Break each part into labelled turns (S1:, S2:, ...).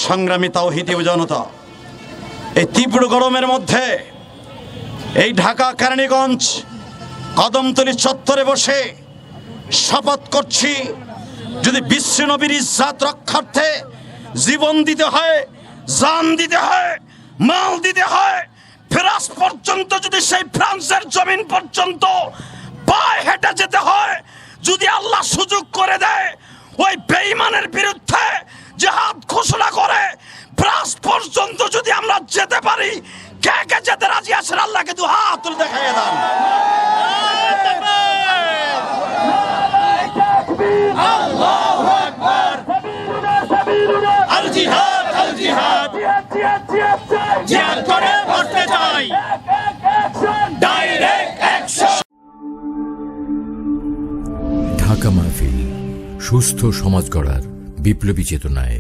S1: সংগ্রামী তাওহীদি জনতা, এই তীব্র গরমের মধ্যে এই ঢাকা কেরানীগঞ্জ কদমতলী চত্বরে বসে শপথ করছি, যদি বিশ্ব নবীর ইজ্জত রক্ষার্থে জীবন দিতে হয়, জান দিতে হয়, মাল দিতে হয়, ফ্রান্স পর্যন্ত, যদি সেই ফ্রান্সের জমিন পর্যন্ত পায়ে হেঁটে যেতে হয়, যদি আল্লাহ সুযোগ করে দেয়, ওই বেঈমানের বিরুদ্ধে জিহাদ ঘোষণা করে ফ্রান্স পর্যন্ত যদি আমরা যেতে পারি, কে কে যেতে রাজি আছেন? আল্লাহকে দু হাত তুলে দেখাইয়ে দেন। আল্লাহু আকবার। আল জিহাদ, আল জিহাদ, জিহাদ করে মরতে চাই, ডাইরেক্ট অ্যাকশন।
S2: ঢাকা মাহফিল, সুস্থ সমাজ গড়ার বিপ্লবী চেতনায়।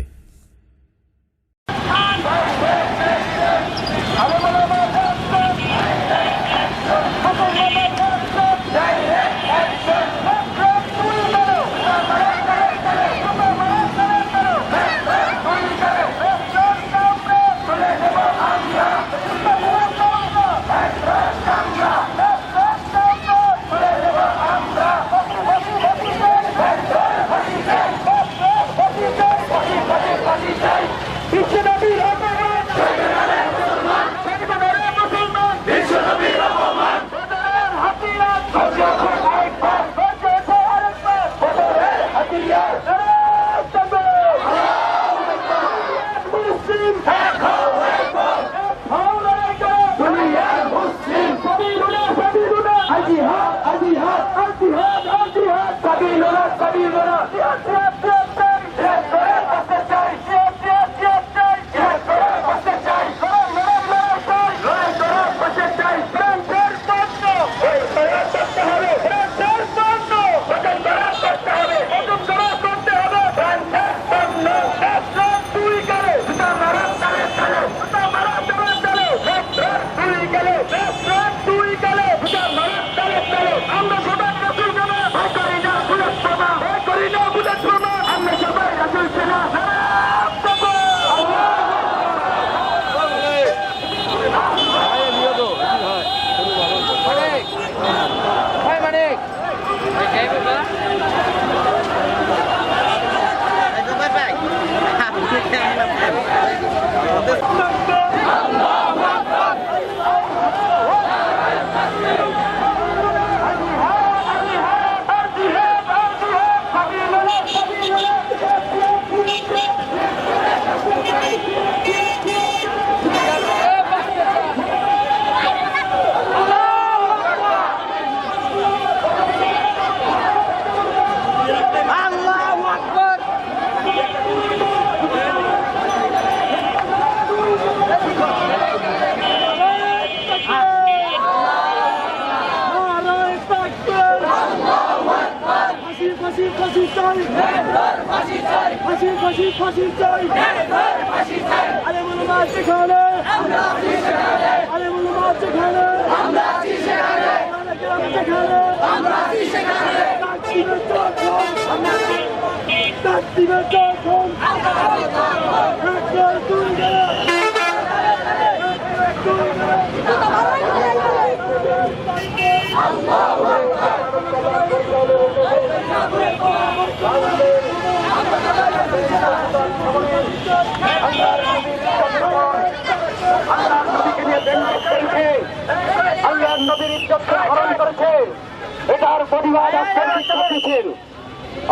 S3: এটার প্রতিবাদ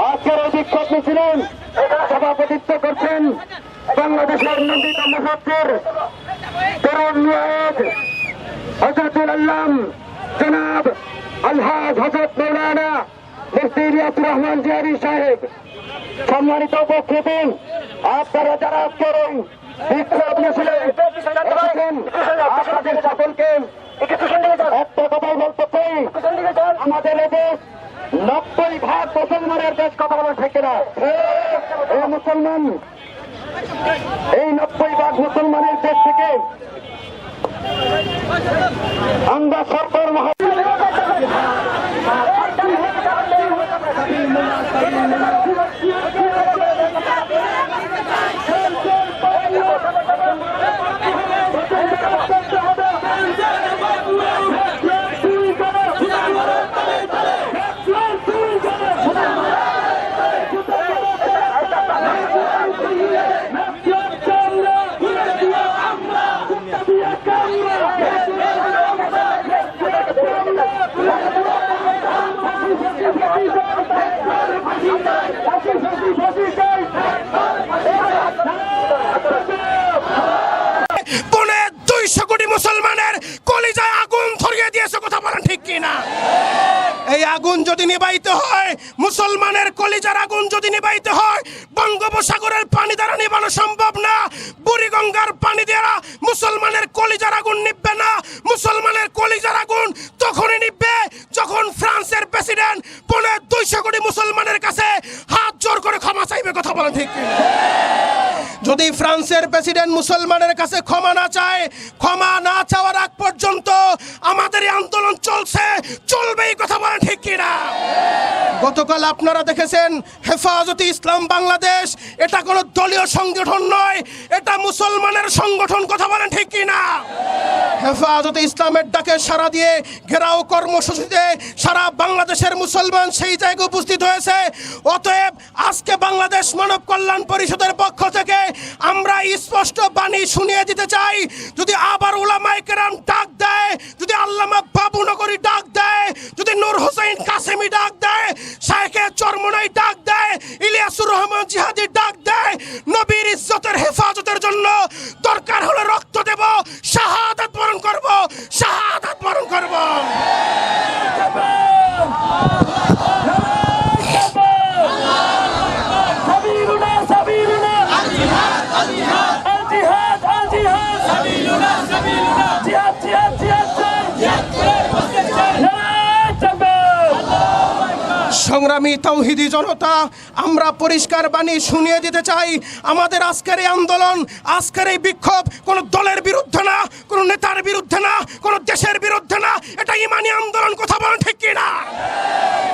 S3: আজকের এই বিক্ষোভ মিছিলেন সভাপতিত্ব করছেন বাংলাদেশের নন্দিত মুফাজ্জর তরুণ নিয়াজ হযরতুল আল্লাম জনাব আলহাজ হযরত মৌলানা মুফতি ইলিয়াসুর রহমান জিয়ারি সাহেব। সম্মানিত উপস্থিতি, আপনারা যারা আজকের এই বিক্ষোভ মিছিলে এসেছেন, আপনাদের সকলকে একটা কথাই বলতে চাই, আমাদের দেশ 90% মুসলমানের দেশ। কথা বলা ঠিক না? এই মুসলমান, এই 90% মুসলমানের দেশ থেকে আমরা সরকার মহা
S4: যদি নিবাইতে হয়, মুসলমানের কলিজার আগুন যদি নিবাইতে হয়, বঙ্গোপসাগরের পানি দ্বারা নিবানো সম্ভব না। বুড়িগঙ্গার পানি দ্বারা মুসলমানের কলিজার আগুন নিববে না। মুসলমানের কলিজার আগুন তখনই নিববে যখন ফ্রান্সের প্রেসিডেন্ট 250 কোটি মুসলমানের কাছে হাত জোর করে ক্ষমা চাইবে। কথা বলেন ঠিক কিনা? যদি ফ্রান্সের প্রেসিডেন্ট মুসলমানের কাছে ক্ষমা না চায়, ক্ষমা না চাওয়ার আগ পর্যন্ত আমাদের এই আন্দোলন চলবেই। কথা বলেন ঠিক কিনা? গতকাল আপনারা দেখেছেন হেফাজতে ইসলাম বাংলাদেশ এটা কোনো দলীয় সংগঠন নয়, এটা মুসলমানের সংগঠন। কথা বলেন ঠিক কিনা? হেফাজতে ইসলামের ডাকে সাড়া দিয়ে ঘেরাও কর্মসূচিতে সারা বাংলাদেশের মুসলমান সেই জায়গায় উপস্থিত হয়েছে। অতএব আজকে বাংলাদেশ মানব কল্যাণ পরিষদের পক্ষ থেকে আমরা স্পষ্ট বাণী শুনিয়ে দিতে চাই, যদি আবার উলামায়ে কেরাম ডাক দেয়, যদি আল্লামা বাবু নগরী ডাক দেয়, যদি নূর হোসেন কাসেমি ডাক দেয়, শায়েখে চরমনাই ডাক দেয়, ইলিয়াসুর রহমান জিহাদি ডাক দেয়, নবীর ইজ্জতের হেফাজতের জন্য দরকার হলে রক্ত দেব, শাহাদাত বরণ করব, শাহাদাত বরণ করব। সংগ্রামী তাওহীদি জনতা, আমরা পরিষ্কার বাণী শুনিয়ে দিতে চাই, আমাদের আজকের এই আন্দোলন, আজকের এই বিক্ষোভ কোনো দলের বিরুদ্ধে না, কোনো নেতার বিরুদ্ধে না, কোনো দেশের বিরুদ্ধে না, এটা ইমানি আন্দোলন। কথা বলেন ঠিক কিনা?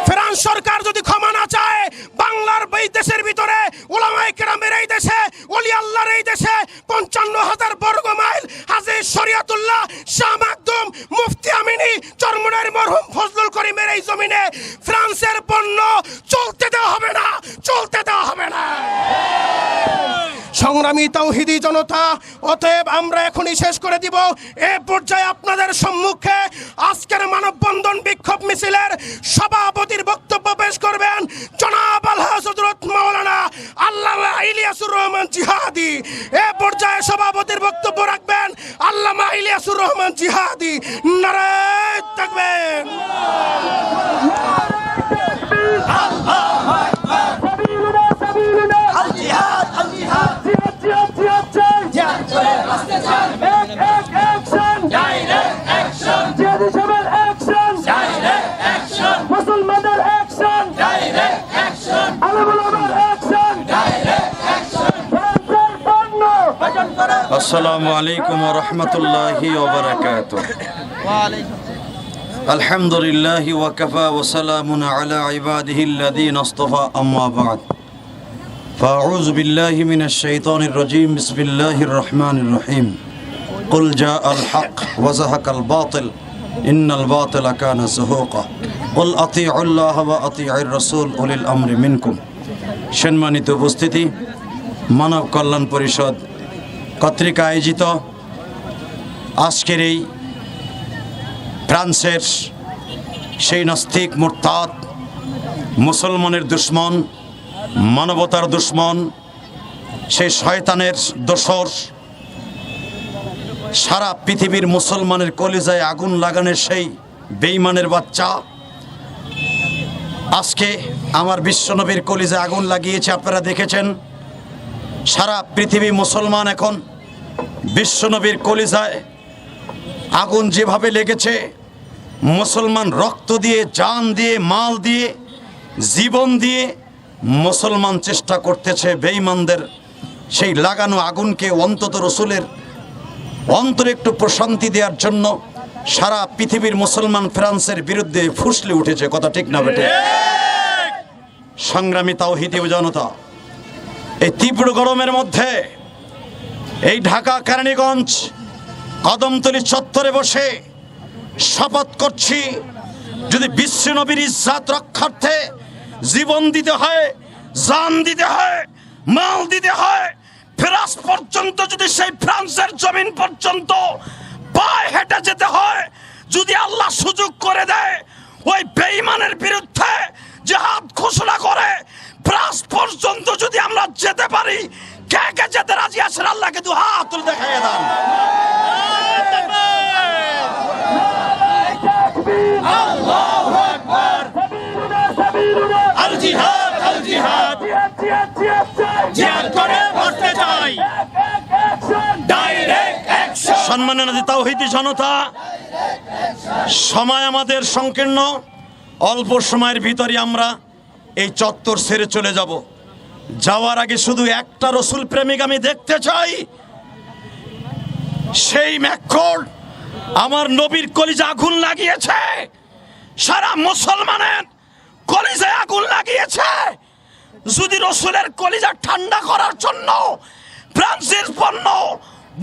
S4: ফ্রান্স সরকার যদি ক্ষমা না চায়, বাংলার এই দেশের ভিতরে, উলামায়ে কেরামের এই দেশে, ওলি আল্লাহর এই দেশে 55,000 বর্গ মাইল হাজী শরিয়াতুল্লাহ শাহ মাকদুম মুফতি আমিনী চরমনাইয়ের মরহুম ফজলুল করিমের এই জমিনে ফ্রান্সের পণ্য চলতে দেওয়া হবে না, চলতে দেওয়া হবে না। সংগ্রামী তাওহীদি জনতা, অতএব আমরা এখনই শেষ করে দিব। এ পর্যায়ে আপনাদের সম্মুখে আজকের মানববন্ধন বিক্ষোভ মিছিলের সভাপতির বক্তব্য পেশ করবেন জনাব আলহাজ হযরত মাওলানা আল্লামা ইলিয়াসুর রহমান জিহাদি। এ পর্যায়ে সভাপতির বক্তব্য রাখবেন আল্লামা ইলিয়াসুর রহমান জিহাদি। নারায়ে তাকবীর।
S1: আসসালামু আলাইকুম ওয়া রাহমাতুল্লাহি ওয়া বারাকাতুহু। আলহামদুলিল্লাহি ওয়া কাফা ওয়া সালামুন আলা ইবাদিহিল্লাযীনা ইসতাফা, আম্মা বা'দ। ফাআউযু বিল্লাহি মিনাশ শাইতানির রাজীম। বিসমিল্লাহির রহমানির রহিম। কুল জাআল হক ওয়া যাহাকাল বাতিল ইন্নাল বাতিলা কানা যাহুকা। কুল আতিউল্লাহ ওয়া আতিউর রাসূল উলিল আমরি মিনকুম। সম্মানিত উপস্থিতি, মানব কল্যাণ পরিষদ কর্তৃক আয়োজিত আজকের এই ফ্রান্সের সেই নাস্তিক মুরতাদ, মুসলমানের দুশ্মন, মানবতার দুশ্মন, সেই শয়তানের দোসর, সারা পৃথিবীর মুসলমানের কলিজায় আগুন লাগানোর সেই বেঈমানের বাচ্চা আজকে আমার বিশ্বনবীর কলিজায় আগুন লাগিয়েছে। আপনারা দেখেছেন সারা পৃথিবী মুসলমান এখন বিশ্বনবীর কলিজায় আগুন যেভাবে লেগেছে, মুসলমান রক্ত দিয়ে, জান দিয়ে, মাল দিয়ে, জীবন দিয়ে মুসলমান চেষ্টা করতেছে বেঈমানদের সেই লাগানো আগুনকে অন্তত রসুলের অন্তরে একটু প্রশান্তি দেওয়ার জন্য সারা পৃথিবীর মুসলমান ফ্রান্সের বিরুদ্ধে ফুসলে উঠেছে। কথা ঠিক না বেটে? সংগ্রামী তাওহীদি জনতা, এই তীব্র গরমের মধ্যে এই ঢাকা কেরানীগঞ্জ কদমতলী চত্বরে বসে শপথ করছি, যদি বিশ্বনবীর ইজ্জত রক্ষার্থে জীবন দিতে হয়, জান দিতে হয়, মাল দিতে হয়, ফ্রান্স পর্যন্ত, যদি সেই ফ্রান্সের জমিন পর্যন্ত পায়ে হেঁটে যেতে হয়, যদি আল্লাহ সুযোগ করে দেয়, ওই বেঈমানের বিরুদ্ধে জিহাদ ঘোষণা করে ফ্রান্স পর্যন্ত যদি আমরা যেতে পারি, কে কে যেতে রাজি আছেন? আল্লাহকে দু হাত তুলে দেখাইয়ে দেন। আল্লাহু আকবার। সম্মানিত তাওহীদি জনতা, সময় আমাদের সংকীর্ণ। অল্প সময়ের ভিতরে আমরা এই চত্বর ছেড়ে চলে যাব। যাওয়ার আগে শুধু একটা রসুল প্রেমিক আমি দেখতে চাই। সেই ম্যাকর আমার নবীর কলিজা আগুন লাগিয়েছে, সারা মুসলমানের কলিজায় আগুন লাগিয়েছে। যদি রসুলের কলিজা ঠান্ডা করার জন্য ফ্রান্সের পণ্য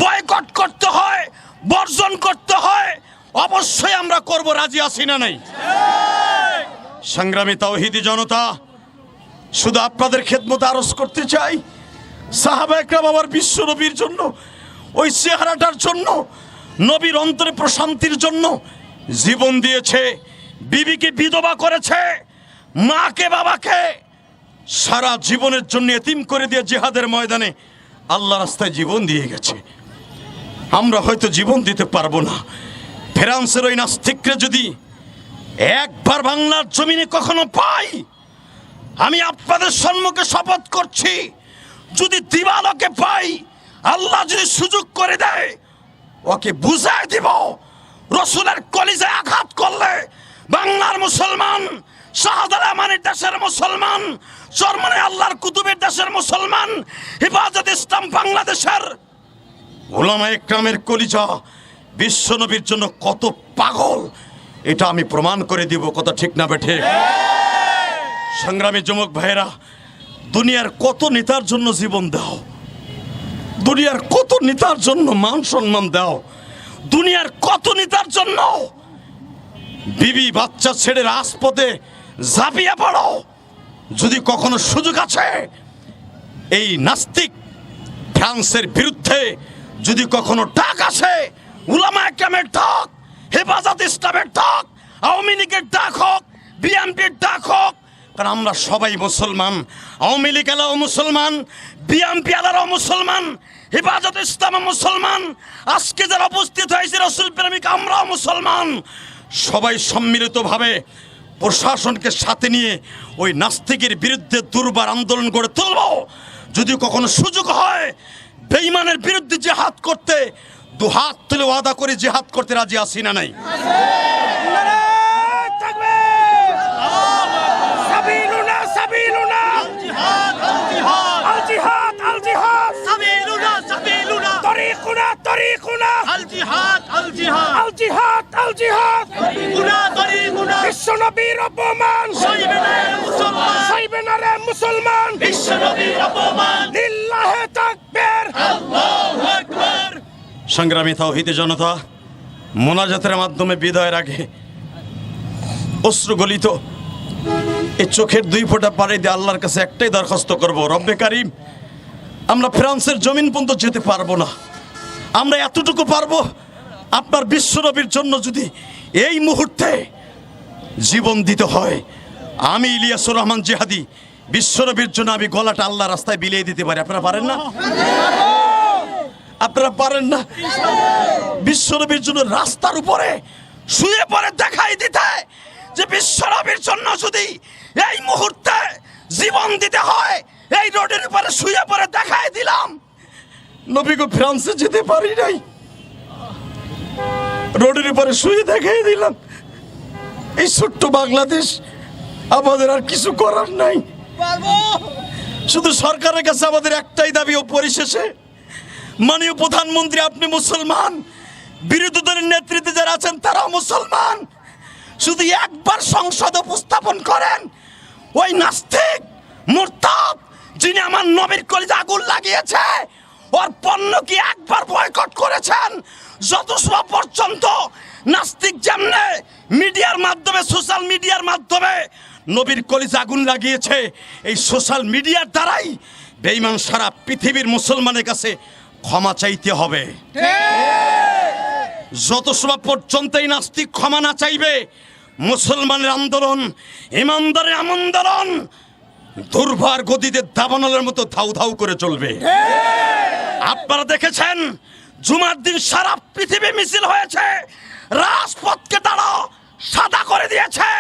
S1: বয়কট করতে হয়, বর্জন করতে হয়, অবশ্যই আমরা করব। রাজি আছি না নাই? সংগ্রামী তাওহীদি জনতা, শুধু আপনাদের খেদমতে আরজ করতে চাই, সাহাবা একরাম আমার বিশ্ব নবীর জন্য, ওই চেহারাটার জন্য, নবীর অন্তরে প্রশান্তির জন্য জীবন দিয়েছে। বিবিকে বিধবা করেছে, মাকে বাবাকে সারা জীবনের জন্য এতিম করে দিয়ে জিহাদের ময়দানে আল্লাহ রাস্তায় জীবন দিয়ে গেছে। আমরা হয়তো জীবন দিতে পারবো না। ফ্রান্সের ওই নাস্তিকরে যদি একবার বাংলার জমিনে কখনো পাই, আমি আপনাদের সম্মুখে শপথ করছি, যদি দিবালোকে পাই, আল্লাহ যদি সুযোগ করে দেয়, ওকে বুঝায় দিব রসুলের কলিজায় আঘাত করলে বাংলার মুসলমান, শাহজালালের দেশের মুসলমান, জার্মানি আল্লাহর কুতুবের দেশের মুসলমান, হেফাজত ইসলাম বাংলাদেশের উলামায়ে কেরামের কলিজা বিশ্ব নবীর জন্য কত পাগল, এটা আমি প্রমাণ করে দিব। কথা ঠিক না বেঠে? সংগ্রামী যুবক ভাইয়েরা, দুনিয়ার কত নেতার জন্য জীবন দাও, দুনিয়ার কত নেতার জন্য মান সম্মান দাও, দুনিয়ার কত নেতার জন্য বিবি বাচ্চা ছেড়ে রাজপথে ঝাঁপিয়ে পড়ো। যদি কখনো সুযোগ আছে এই নাস্তিক ফ্রান্সের বিরুদ্ধে, যদি কখনো ডাক আসে, উলামায়ে কেরামের ডাক, হেফাজত ইসলামের ডাক, আওয়ামী লীগের ডাক হোক, বিএনপির ডাক হোক, কারণ আমরা সবাই মুসলমান। আওয়ামী লীগ এলাও মুসলমান, বিএনপি এলাও মুসলমান, হেফাজত ইসলাম মুসলমান, আজকে যারা উপস্থিত হয়েছে রসুল প্রেমিক আমরাও মুসলমান। সবাই সম্মিলিতভাবে প্রশাসনকে সাথে নিয়ে ওই নাস্তিকের বিরুদ্ধে দুর্বার আন্দোলন গড়ে তুলব। যদি কখনো সুযোগ হয় বেঈমানের বিরুদ্ধে জিহাদ করতে, দুহাত তুলে ওয়াদা করে জিহাদ করতে রাজি আছি না নাই?
S4: বিশ্বনবীর অপমান সইবে না রে মুসলমান, বিশ্বনবীর অপমান, লিল্লাহে তাকবীর, আল্লাহু আকবার।
S1: সংগ্রামী তাওহীদি জনতা, মোনাজাতের মাধ্যমে বিদায়ের আগে অশ্রুগলিত এই চোখের দুই ফোঁটা পানি দিয়ে আল্লাহর কাছে একটাই দরখাস্ত করব, রব্বে কারিম, আমরা ফ্রান্সের জমিন পর্যন্ত যেতে পারবো না, আমরা এতটুকু পারবো, আপনার বিশ্বনবীর জন্য যদি এই মুহূর্তে জীবন দিতে হয়, আমি ইলিয়াসুর রহমান জিহাদি বিশ্বনবীর জন্য আমি গলাটা আল্লাহ রাস্তায় বিলিয়ে দিতে পারি। আপনারা পারেন না? আপনারা পারেন না বিশ্বনবীর জন্য রাস্তার উপরে শুয়ে পড়ে দেখাই দিতে, যে বিশ্বনবীর জন্য যদি এই মুহূর্তে জীবন দিতে হয়, এই রোডের উপরে শুয়ে পড়ে দেখাই দিলাম। নবী গো, ফ্রান্সে যেতে পারি নাই, রোডের উপরে শুয়ে দেখাই দিলাম। এই ছোট্ট বাংলাদেশ, আমাদের আর কিছু করার নাই। শুধু সরকারের কাছে আমাদের একটাই দাবি, ও পরিশেষে মাননীয় প্রধানমন্ত্রী, আপনি মুসলমান, বিরোধী দলের নেতৃত্বে যারা আছেন তারাও মুসলমান, শুধু একবার সংসদে উপস্থাপন করেন ওই নাস্তিক মুরতাদ যিনি আমার নবীর কলিজা আগুন লাগিয়েছে, ওর পণ্য কি একবার বয়কট করেছেন? যত সময় পর্যন্ত নাস্তিক যেমনে মিডিয়ার মাধ্যমে, সোশ্যাল মিডিয়ার মাধ্যমে নবীর কলিজা আগুন লাগিয়েছে, এই সোশ্যাল মিডিয়ার দ্বারাই বেঈমান সারা পৃথিবীর মুসলমানের কাছে ক্ষমা চাইতে হবে। যত সময় পর্যন্ত এই নাস্তিক ক্ষমা না চাইবে, মুসলমানের আন্দোলন, ইমানদারের আন্দোলন দুর্বার গতিতে দাবানলের মতো ধাউ ধাউ করে চলবে। আপনারা দেখেছেন জুমার দিন সারা পৃথিবী মিছিল হয়েছে, রাজপথকে তারা সাদা করে দিয়েছে।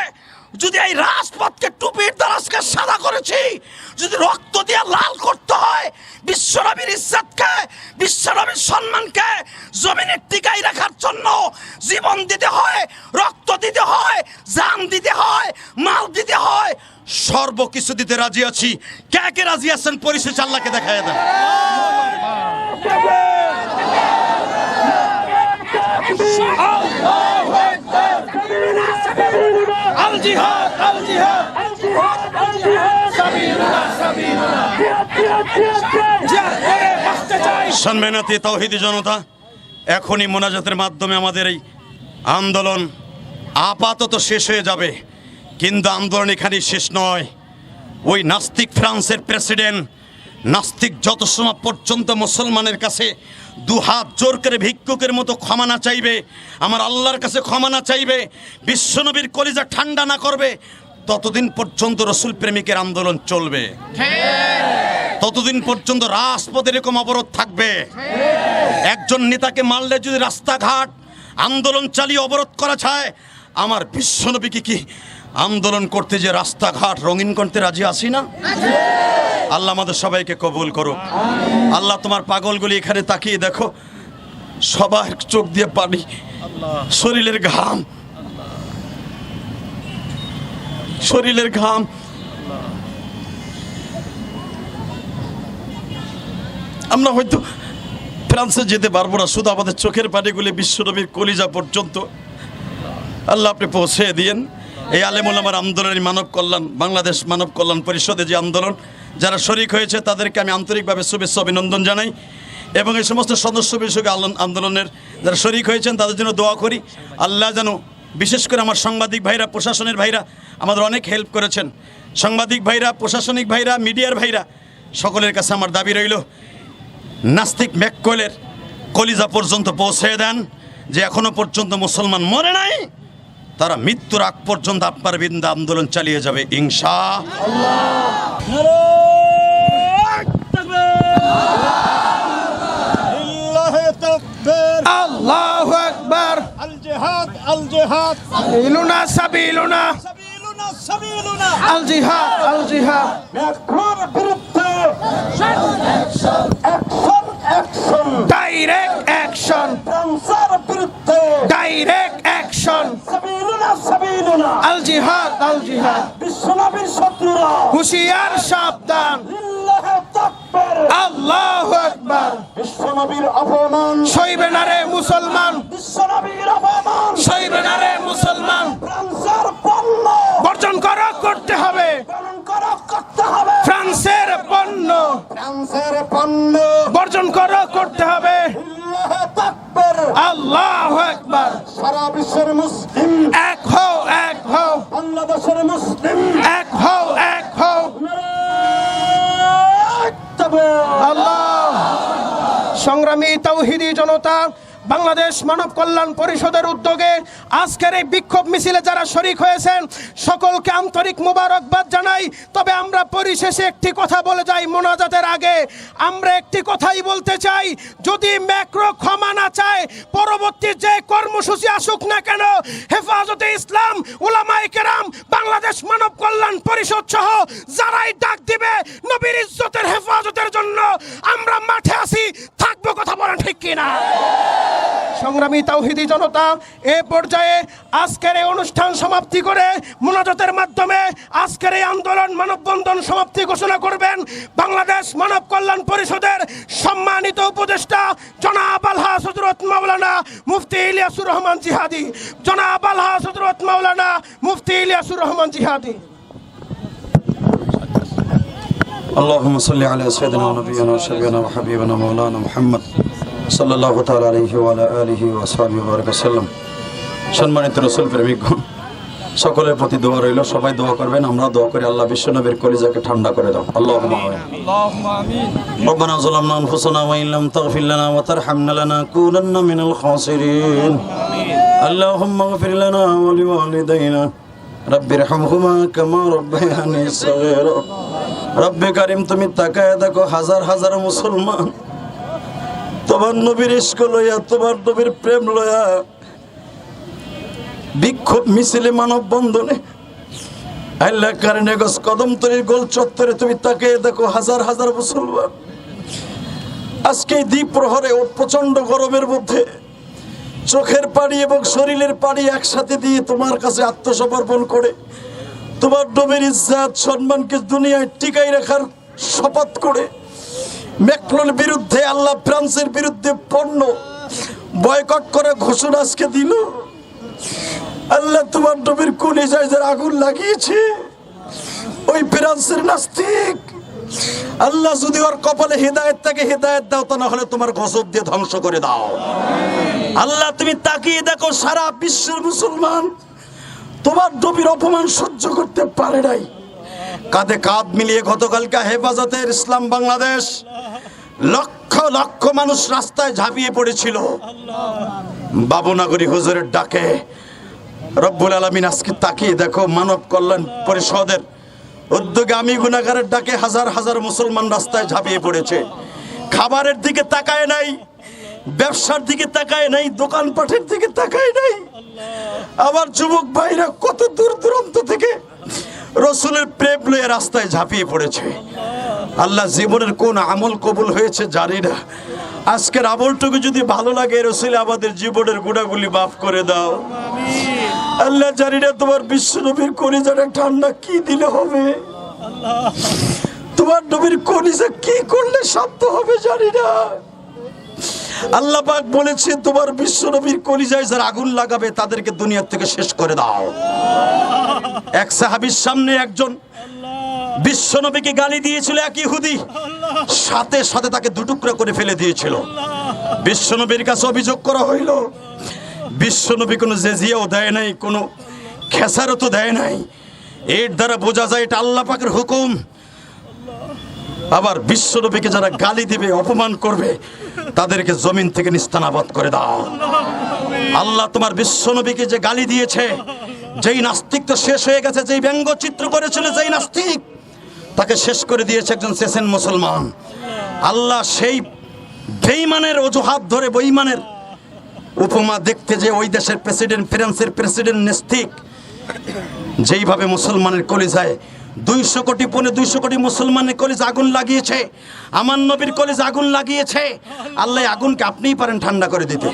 S1: যদি এই রাজপথকে টুপির দ্বারা সাদা করেছি, যদি রক্ত দিয়ে লাল করতে হয় বিশ্বনবীর ইজ্জতকে, বিশ্বনবীর সম্মানকে জমিনে টিকাই রাখার জন্য জীবন দিতে হয়, রক্ত দিতে হয়, জান দিতে হয়, মাল দিতে হয়, সর্বকিছু দিতে রাজি আছি। কে কে রাজি আছেন পরিশেষে আল্লাহকে দেখায় দেন।
S4: আল জিহাদ আল জিহাদ
S1: সম্মানিত তাওহীদি জনতা, এখনই মোনাজাতের মাধ্যমে আমাদের এই আন্দোলন আপাতত শেষ হয়ে যাবে, কিন্তু আন্দোলন এখানেই শেষ নয়। ওই নাস্তিক ফ্রান্সের প্রেসিডেন্ট নাস্তিক যত সময় পর্যন্ত মুসলমানের কাছে দুহাত জোর করে ভিক্ষুকের মতো ক্ষমা না চাইবে, আমার আল্লাহর কাছে ক্ষমা না চাইবে, বিশ্বনবীর কলিজা ঠান্ডা না করবে, ততদিন পর্যন্ত রসুল প্রেমিকের আন্দোলন চলবে। ততদিন পর্যন্ত রাজপথে এরকম অবরোধ থাকবে। একজন নেতাকে মারলে যদি রাস্তাঘাট আন্দোলন চালিয়ে অবরোধ করা যায়, আমার বিশ্বনবীকে কি আন্দোলন করতে যে রাস্তাঘাট রঙিন করতে রাজি আছি না? আল্লাহ আমাদের সবাইকে কবুল করুক। আল্লাহ তোমার পাগলগুলি এখানে তাকিয়ে দেখো, সবার চোখ দিয়ে পানি, শরীরের ঘাম, শরীরের ঘাম। আমরা হয়তো ফ্রান্সে যেতে পারবো না, শুধু আমাদের চোখের পানিগুলি বিশ্বনবীর কলিজা পর্যন্ত আল্লাহ আপনি পৌঁছে দিয়েন। এই আলেম ওলামার আন্দোলনের মানব কল্যাণ, বাংলাদেশ মানব কল্যাণ পরিষদে যে আন্দোলন, যারা শরিক হয়েছে তাদেরকে আমি আন্তরিকভাবে শুভেচ্ছা অভিনন্দন জানাই, এবং এই সমস্ত সদস্য বিষয়ক আন্দোলনের যারা শরিক হয়েছেন তাদের জন্য দোয়া করি। আল্লাহ যেন, বিশেষ করে আমার সাংবাদিক ভাইরা, প্রশাসনের ভাইরা আমাদের অনেক হেল্প করেছেন। সাংবাদিক ভাইরা, প্রশাসনিক ভাইরা, মিডিয়ার ভাইরা, সকলের কাছে আমার দাবি রইল, নাস্তিক ম্যাককয়েলের কলিজা পর্যন্ত পৌঁছে দেন, যে এখনো পর্যন্ত মুসলমান মরে নাই, তারা মৃত্যুর আগ পর্যন্ত আপনার বিরুদ্ধে আন্দোলন চালিয়ে যাবে ইনশাআল্লাহ।
S4: আল্লাহু আকবার।
S5: আল জিহাদ আল জিহাদ
S4: ইলুনা সাবিলুনা
S5: সাবিলুনা সাবিলুনা
S4: আল জিহাদ আল জিহাদ।
S3: ম্যাক্রোর বিরুদ্ধে অ্যাকশন অ্যাকশন,
S4: ডাইরেক্ট অ্যাকশন,
S3: ফ্রান্সের বিরুদ্ধে
S4: ডাইরেক্ট অ্যাকশন।
S3: সাবিলুনা সাবিলুনা,
S4: আল জিহাদ আল জিহাদ।
S3: বিশ্বনবীর শত্রুরা
S4: হুঁশিয়ার সাবধান।
S3: লিল্লাহি তাকবীর,
S4: আল্লাহু আকবার।
S3: বিশ্বনবীর অপমান
S4: সইবে না রে মুসলমান,
S3: বিশ্বনবীর অপমান,
S4: সইবে না রে মুসলমান।
S3: ফ্রান্সের পণ্য
S4: বর্জন করো, করতে হবে
S3: পালন করা করতে হবে,
S4: ফ্রান্সের পণ্য
S3: ফ্রান্সের পণ্য
S4: বর্জন করো, করতে হবে।
S3: লিল্লাহি তাকবীর,
S4: আল্লাহু আকবার।
S3: সারা বিশ্বের মুসলিম
S4: এক হও, এক হও,
S3: বাংলাদেশের মুসলিম
S4: এক হও, এক হও। আল্লাহ। সংগ্রামী তাওহীদি জনতা, বাংলাদেশ মানব কল্যাণ পরিষদের উদ্যোগে আজকের এই বিক্ষোভ মিছিলে যারা শরিক হয়েছেন সকলকে আন্তরিক মোবারকবাদ জানাই। তবে আমরা পরিশেষে একটি কথা বলে যাই, মোনাজাতের আগে আমরা একটি কথাই বলতে চাই, যদি ম্যাক্রো ক্ষমা না চায়, পরবর্তী যে কর্মসূচি আসুক না কেন, হেফাজতে ইসলাম, উলামায়ে কেরাম, বাংলাদেশ মানব কল্যাণ পরিষদ সহ যারাই ডাক দিবে নবীর ইজ্জতের হেফাজতের জন্য, আমরা মাঠে আছি, থাকবো। কথা বলেন ঠিক কিনা? সংগ্রামী তাওহীদি জনতা, এ পর্যায়ে আজকের এই অনুষ্ঠান সমাপ্তি করে মুনাজাতের মাধ্যমে আজকের এই আন্দোলন মানববন্ধন সমাপ্তি ঘোষণা করবেন বাংলাদেশ মানব কল্যাণ পরিষদের সম্মানিত উপদেষ্টা জনাব আলহাজ হযরত মাওলানা মুফতি ইলিয়াসুর রহমান জিহাদি। জনাব আলহাজ হযরত মাওলানা মুফতি ইলিয়াসুর রহমান জিহাদি।
S1: اللهم صل على سيدنا ونبينا وشفيعنا وحبيبنا مولانا محمد সাল্লাল্লাহু তাআলা আলাইহি ওয়া আলা আলিহি ওয়া সাহবিহি ওয়া সাল্লাম। সম্মানিত রাসূল প্রেমিকগণ, সকলের প্রতি দোয়া রইল, সবাই দোয়া করবেন, আমরা দোয়া করি আল্লাহ বিশ্বনবীর কলিজাকে ঠান্ডা করে দাও। আল্লাহুম্মা আমিন।
S5: আল্লাহুম্মা আমিন।
S1: ربنا ظلمنا انفسنا وان لم تغفر لنا وترحمنا لنكونن من الخاسرين. اللهم اغفر لنا ولوالدينا رب ارحمهما كما ربياني صغيرا. রব্বে কারিম, তুমি তাকায় দেখো, হাজার হাজার মুসলমান তোমার নবীর ইশক লইয়া, তোমার নবীর প্রেম লইয়া বিক্ষোভ মিছিলে, মানব বন্ধনে, আল্লাহ কারণেগঞ্জ কদমতলীর গোল চত্বরে তুমি তাকায় দেখো, হাজার হাজার মুসলমান আজকে এই দ্বীপ প্রহরে ও প্রচন্ড গরমের মধ্যে চোখের পানি এবং শরীরের পানি একসাথে দিয়ে তোমার কাছে আত্মসমর্পণ করে তোমার নবীর ইজ্জত সম্মানকে দুনিয়ায় টিকাই রাখার শপথ করে ম্যাক্রোর বিরুদ্ধে, আল্লাহ ফ্রান্সের বিরুদ্ধে পণ্য বয়কট করে ঘোষণা আজকে দিল। আল্লাহ তোমার নবীর কলিজায় যারা আগুন লাগিয়েছে ওই ফ্রান্সের নাস্তিক, আল্লাহ যদি ওর কপালে হেদায়েত থাকে হেদায়েত দাও, তা না হলে তোমার গজব দিয়ে ধ্বংস করে দাও। আল্লাহ তুমি তাকিয়ে দেখো, সারা বিশ্বের মুসলমান তোমার নবীর অপমান সহ্য করতে পারে নাই। কাঁধে কাঁধ মিলিয়ে গতকালকে হেফাজতের ইসলাম বাংলাদেশ লক্ষ লক্ষ মানুষ রাস্তায় ঝাঁপিয়ে পড়েছিল বাবুনগরী হুজুরের ডাকে। রব্বুল আলামিন আজকে তাকিয়ে দেখো, মানব কল্যাণ পরিষদের উদ্যোগে আমি গুনাহগারের ডাকে হাজার হাজার মুসলমান রাস্তায় ঝাঁপিয়ে পড়েছে। খাবারের দিকে তাকায় নাই, ব্যবসার দিকে তাকায় নাই, দোকানপাটের দিকে তাকায় নাই। আবার যুবক ভাইরা কত দূর দূরান্ত থেকে রসুলের প্রেম লয়ে রাস্তায় ঝাঁপিয়ে পড়েছে। আল্লাহ জীবনের কোন আমল কবুল হয়েছে জানি না, আজকের আমলটুকু যদি ভালো লাগে রসুল আমাদের জীবনের গুণাগুলি মাফ করে দাও। আল্লাহ জানি না তোমার বিশ্বনবীর কলিজাটা ঠান্ডা কি দিলে হবে, তোমার নবীর কলিজা কি করলে শান্ত হবে জানি না। আল্লাহ পাক বলেছে তোমার বিশ্বনবীর কলিজায় যারা আগুন লাগাবে তাদেরকে দুনিয়া থেকে শেষ করে দাও। এক সাহাবীর সামনে একজন বিশ্বনবীকে গালি দিয়েছিল এক ইহুদি, সাথে সাথে তাকে দুটুকরা করে ফেলে দিয়েছিল। বিশ্বনবীর কাছে অভিযোগ করা হইল, বিশ্বনবী কোনো জেজিয়াও দেয় নাই, কোনো খেসারতও দেয় নাই। এর দ্বারা বোঝা যায় এটা আল্লাহ পাকের হুকুম। আবার বিশ্বনবীকে যারা গালি দিবে, অপমান করবে, তাদেরকে জমিন থেকে নিস্তানাবাদ করে দাও। আল্লাহ তোমার বিশ্বনবীকে যে গালি দিয়েছে, যেই নাস্তিক তো শেষ হয়ে গেছে, যেই ব্যঙ্গচিত্র করেছিল যেই নাস্তিক, তাকে শেষ করে দিয়েছে একজন চেচেন মুসলমান। আল্লাহ সেই বেঈমানের অজুহাত ধরে, বেঈমানের উপমা দেখতে যে ওই দেশের প্রেসিডেন্ট, ফ্রান্সের প্রেসিডেন্ট নাস্তিক যেইভাবে মুসলমানের কলিজায় 200 কোটি পৌনে 200 কোটি মুসলমানের কলিজা আগুন লাগিয়েছে, আমার নবীর কলিজা আগুন লাগিয়েছে। আল্লাহ আগুনকে আপনিই পারেন ঠান্ডা করে দিতে,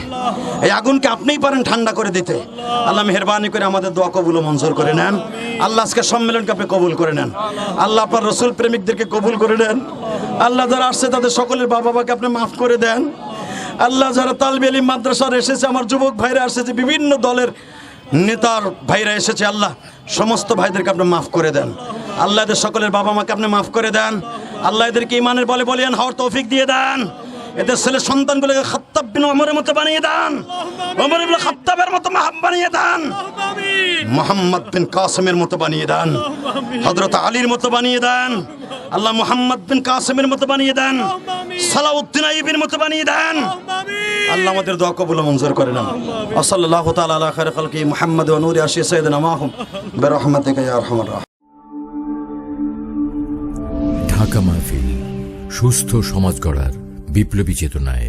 S1: এই আগুনকে আপনিই পারেন ঠান্ডা করে দিতে। আল্লাহ মেহেরবানি করে আমাদের দোয়া কবুল ও মঞ্জুর করে নেন। আল্লাহ আজকে সম্মেলনকে আপনি কবুল করে নেন। আল্লাহ আপনার রসুল প্রেমিকদেরকে কবুল করে নেন। আল্লাহ যারা আসছে তাদের সকলের বাবা মাকে আপনি মাফ করে দেন। আল্লাহ যারা তালবে ইলম মাদ্রাসার এসেছে, আমার যুবক ভাইরা এসেছে, বিভিন্ন দলের নেতার ভাইরা এসেছে, আল্লাহ সমস্ত ভাইদেরকে আপনি মাফ করে দেন। আল্লাহ এদের সকলের বাবা মাকে আপনি মাফ করে দেন। আল্লাহ এদেরকে ইমানের বলে বলিয়ান হওয়ার তৌফিক দিয়ে দেন। এদের ছেলে সন্তানগুলোকে খাত্তাব বিন ওমরের মতো বানিয়ে দেন, ওমর ইবনে খাত্তাবের মতো বানিয়ে দেন, মুহাম্মদ বিন কাসিমের মতো বানিয়ে দেন, হযরত আলীর মতো বানিয়ে দেন। আল্লাহ মুহাম্মদ বিন কাসিমের মতো বানিয়ে দেন, সালাউদ্দিন আইয়ুবীর মতো বানিয়ে দেন। আল্লাহ আমাদের দোয়া কবুল ও মঞ্জুর করে নেন। সাল্লাল্লাহু তাআলা আলা খায়রি খালকি মুহাম্মদ ওয়া নূরি আরশি সাইয়্যিদিনা মাহুম বিরহমাতিকা ইয়া আরহামার রাহিম।
S2: ঢাকা মাহফিল, সুস্থ সমাজ গড়ার বিপ্লবী চেতনায়।